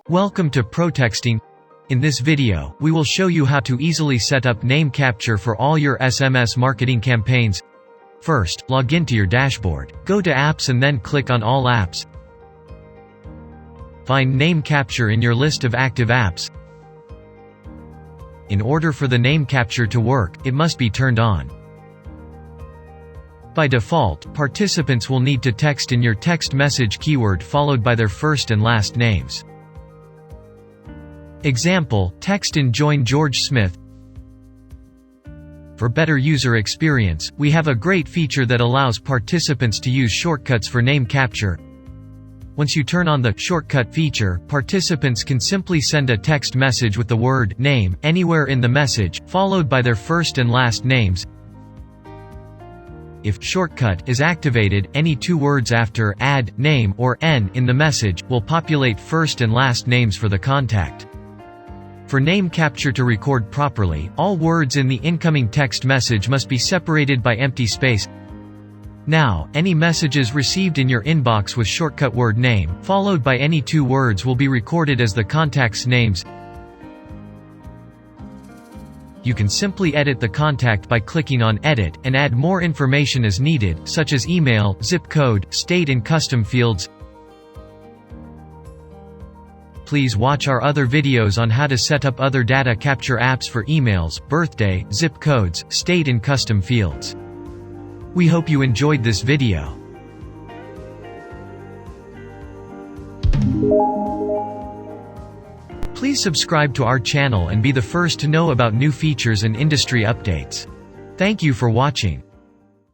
Welcome to ProTexting. In this video, we will show you how to easily set up name capture for all your SMS marketing campaigns. First, log into your dashboard. Go to Apps and then click on All Apps. Find Name Capture in your list of active apps. In order for the name capture to work, it must be turned on. By default, participants will need to text in your text message keyword followed by their first and last names. Example, text in Join George Smith. For better user experience, we have a great feature that allows participants to use shortcuts for name capture. Once you turn on the shortcut feature, participants can simply send a text message with the word name anywhere in the message, followed by their first and last names. If shortcut is activated, any two words after add, name, or n in the message will populate first and last names for the contact. For name capture to record properly, all words in the incoming text message must be separated by empty space. Now, any messages received in your inbox with shortcut word name, followed by any two words, will be recorded as the contact's names. You can simply edit the contact by clicking on Edit, and add more information as needed, such as email, zip code, state and custom fields. Please watch our other videos on how to set up other data capture apps for emails, birthday, zip codes, state and custom fields. We hope you enjoyed this video. Please subscribe to our channel and be the first to know about new features and industry updates. Thank you for watching.